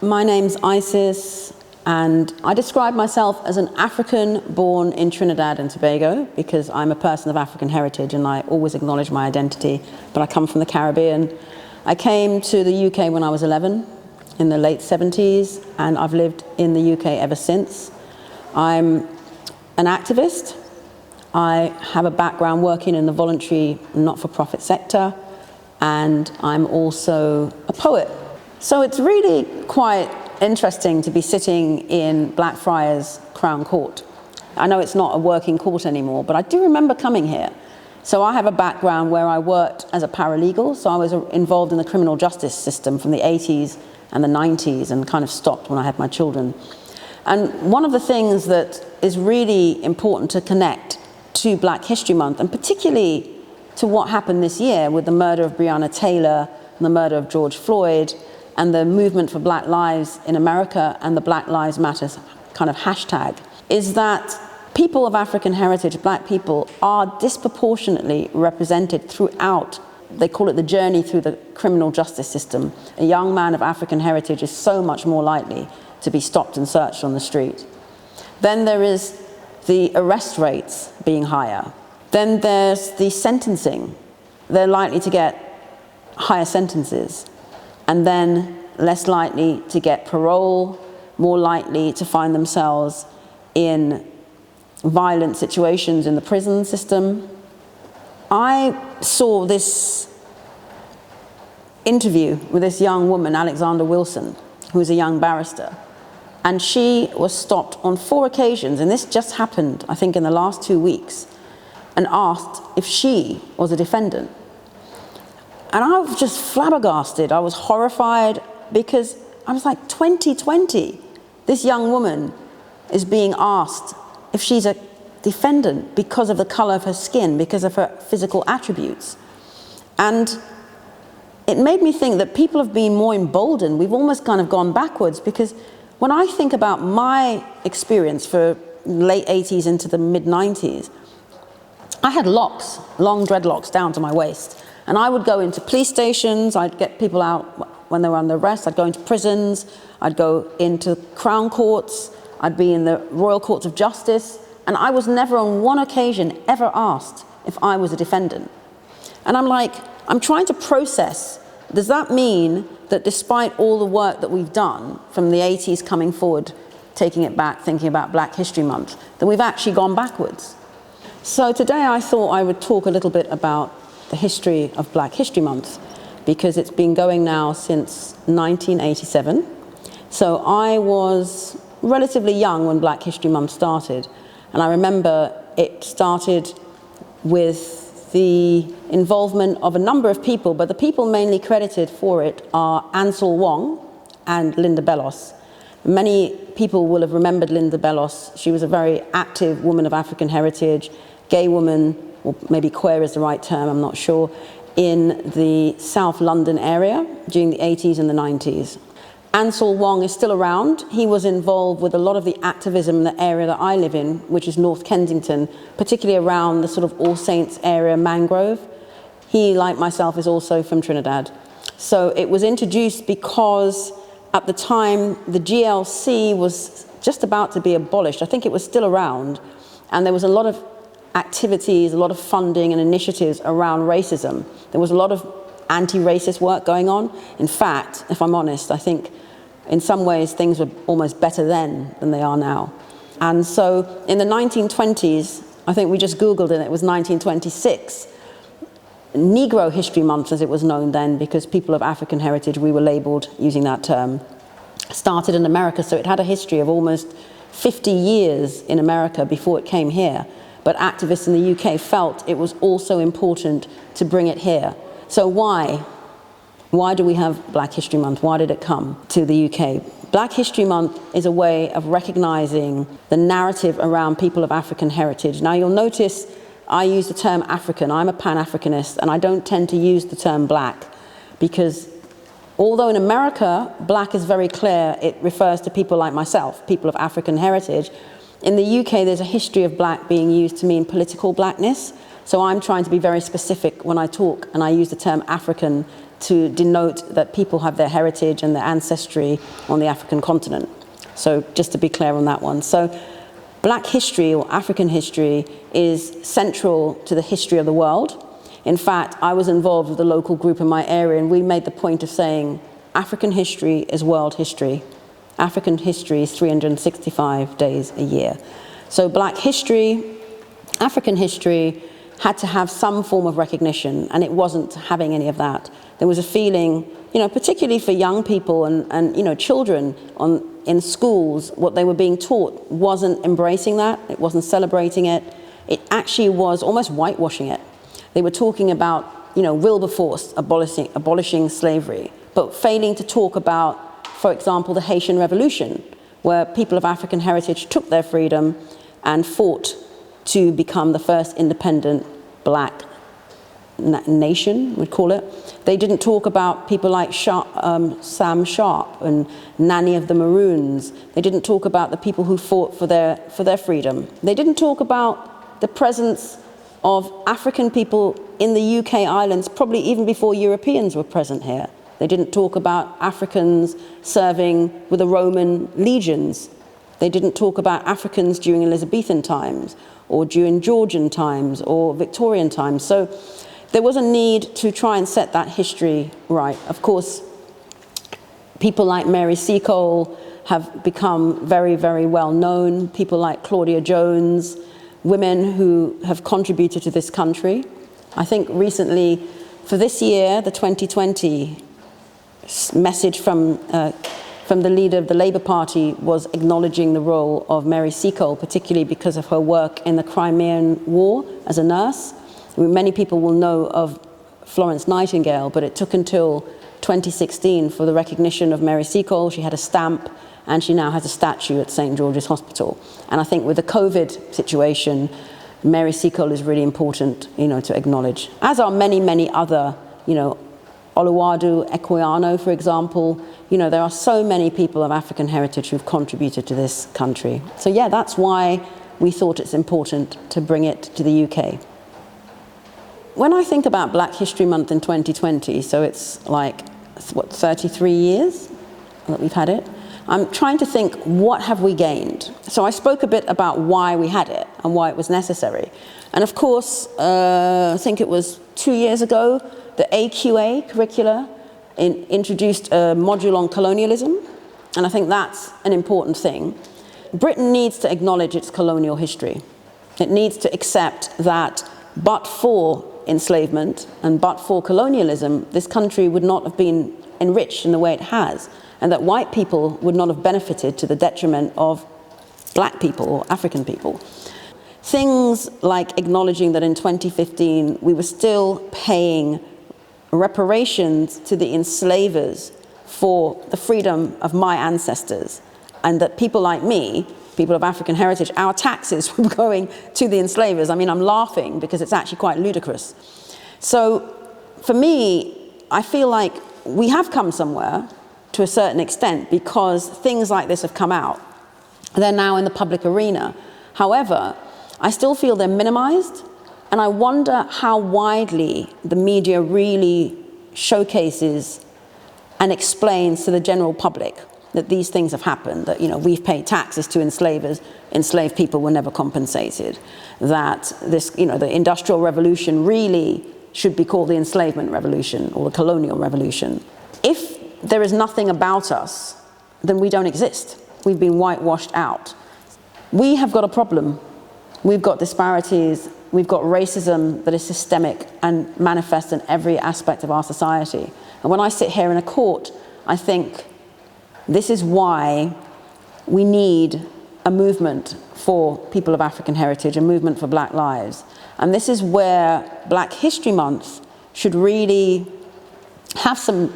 My name's Isis, and I describe myself as an African born in Trinidad and Tobago because I'm a person of African heritage and I always acknowledge my identity, but I come from the Caribbean. I came to the UK when I was 11 in the late 70s, and I've lived in the UK ever since. I'm an activist. I have a background working in the voluntary not-for-profit sector, and I'm also a poet. So it's really quite interesting to be sitting in Blackfriars Crown Court. I know it's not a working court anymore, but I do remember coming here. So I have a background where I worked as a paralegal, so I was involved in the criminal justice system from the 80s and the 90s and kind of stopped when I had my children. And one of the things that is really important to connect to Black History Month, and particularly to what happened this year with the murder of Breonna Taylor and the murder of George Floyd, and the movement for Black Lives in America and the Black Lives Matter kind of hashtag, is that people of African heritage, Black people, are disproportionately represented throughout, they call it the journey through the criminal justice system. A young man of African heritage is so much more likely to be stopped and searched on the street. Then there is the arrest rates being higher. Then there's the sentencing. They're likely to get higher sentences. And then less likely to get parole, more likely to find themselves in violent situations in the prison system. I saw this interview with this young woman, Alexandra Wilson, who is a young barrister, and she was stopped on 4 occasions, and this just happened, I think, in the last 2 weeks, and asked if she was a defendant. And I was just flabbergasted. I was horrified because I was like, 2020, this young woman is being asked if she's a defendant because of the color of her skin, because of her physical attributes. And it made me think that people have been more emboldened. We've almost kind of gone backwards, because when I think about my experience for late 80s into the mid 90s, I had locks, long dreadlocks down to my waist. And I would go into police stations, I'd get people out when they were under arrest, I'd go into prisons, I'd go into crown courts, I'd be in the Royal Courts of Justice, and I was never on one occasion ever asked if I was a defendant. And I'm like, I'm trying to process, does that mean that despite all the work that we've done from the 80s coming forward, taking it back, thinking about Black History Month, that we've actually gone backwards? So today I thought I would talk a little bit about the history of Black History Month, because it's been going now since 1987. So I was relatively young when Black History Month started, and I remember it started with the involvement of a number of people, but the people mainly credited for it are Ansel Wong and Linda Bellos. Many people will have remembered Linda Bellos. She was a very active woman of African heritage, gay woman, or maybe queer is the right term, I'm not sure, in the South London area during the 80s and the 90s. Ansel Wong is still around. He was involved with a lot of the activism in the area that I live in, which is North Kensington, particularly around the sort of All Saints area, Mangrove. He, like myself, is also from Trinidad. So it was introduced because at the time the GLC was just about to be abolished. I think it was still around, and there was a lot of activities, a lot of funding and initiatives around racism. There was a lot of anti-racist work going on. In fact, if I'm honest, I think in some ways things were almost better then than they are now. And so in the 1920s, I think we just Googled it, it was 1926, Negro History Month, as it was known then, because people of African heritage, we were labeled using that term, started in America. So it had a history of almost 50 years in America before it came here. But activists in the UK felt it was also important to bring it here. So why? Why do we have Black History Month? Why did it come to the UK? Black History Month is a way of recognizing the narrative around people of African heritage. Now you'll notice I use the term African. I'm a Pan-Africanist, and I don't tend to use the term Black, because although in America, Black is very clear, it refers to people like myself, people of African heritage. In the UK, there's a history of Black being used to mean political Blackness, So I'm trying to be very specific when I talk, and I use the term African to denote that people have their heritage and their ancestry on the African continent. So just to be clear on that one. So Black history or African history is central to the history of the world. In fact, I was involved with a local group in my area, and we made the point of saying African history is world history. African history is 365 days a year. So Black history, African history had to have some form of recognition, and it wasn't having any of that. There was a feeling, particularly for young people and children in schools, what they were being taught wasn't embracing that, it wasn't celebrating it. It actually was almost whitewashing it. They were talking about, Wilberforce abolishing slavery, but failing to talk about, for example, the Haitian Revolution, where people of African heritage took their freedom and fought to become the first independent Black nation, we'd call it. They didn't talk about people like Sam Sharp and Nanny of the Maroons. They didn't talk about the people who fought for their freedom. They didn't talk about the presence of African people in the UK islands, probably even before Europeans were present here. They didn't talk about Africans serving with the Roman legions. They didn't talk about Africans during Elizabethan times, or during Georgian times, or Victorian times. So there was a need to try and set that history right. Of course, people like Mary Seacole have become very, very well known. People like Claudia Jones, women who have contributed to this country. I think recently, for this year, the 2020 message from the leader of the Labour Party was acknowledging the role of Mary Seacole, particularly because of her work in the Crimean War as a nurse. Many people will know of Florence Nightingale, but it took until 2016 for the recognition of Mary Seacole. She had a stamp, and she now has a statue at St. George's Hospital. And I think with the COVID situation, Mary Seacole is really important, to acknowledge, as are many, many other, Oluwadu Equiano, for example. There are so many people of African heritage who've contributed to this country. So yeah, that's why we thought it's important to bring it to the UK. When I think about Black History Month in 2020, so it's like, 33 years that we've had it, I'm trying to think, what have we gained? So I spoke a bit about why we had it and why it was necessary. And of course, I think it was 2 years ago, the AQA curricula introduced a module on colonialism, and I think that's an important thing. Britain needs to acknowledge its colonial history. It needs to accept that but for enslavement and but for colonialism, this country would not have been enriched in the way it has, and that white people would not have benefited to the detriment of Black people or African people. Things like acknowledging that in 2015 we were still paying reparations to the enslavers for the freedom of my ancestors, and that people like me, people of African heritage, our taxes were going to the enslavers. I mean, I'm laughing because it's actually quite ludicrous. So for me, I feel like we have come somewhere to a certain extent because things like this have come out. They're now in the public arena. However, I still feel they're minimized, and I wonder how widely the media really showcases and explains to the general public that these things have happened, that we've paid taxes to enslavers, enslaved people were never compensated, that this, the Industrial Revolution really should be called the Enslavement Revolution or the Colonial Revolution. If there is nothing about us, then we don't exist. We've been whitewashed out. We have got a problem. We've got disparities. We've got racism that is systemic and manifests in every aspect of our society. And when I sit here in a court, I think this is why we need a movement for people of African heritage, a movement for Black lives. And this is where Black History Month should really have some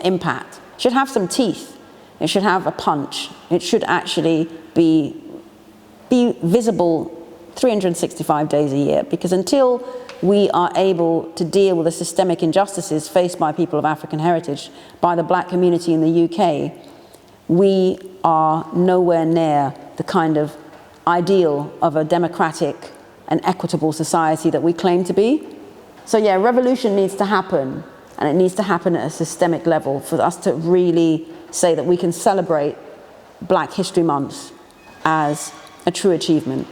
impact, should have some teeth. It should have a punch. It should actually be visible 365 days a year, because until we are able to deal with the systemic injustices faced by people of African heritage, by the Black community in the UK, we are nowhere near the kind of ideal of a democratic an equitable society that we claim to be. So yeah, revolution needs to happen, and it needs to happen at a systemic level for us to really say that we can celebrate Black History Month as a true achievement.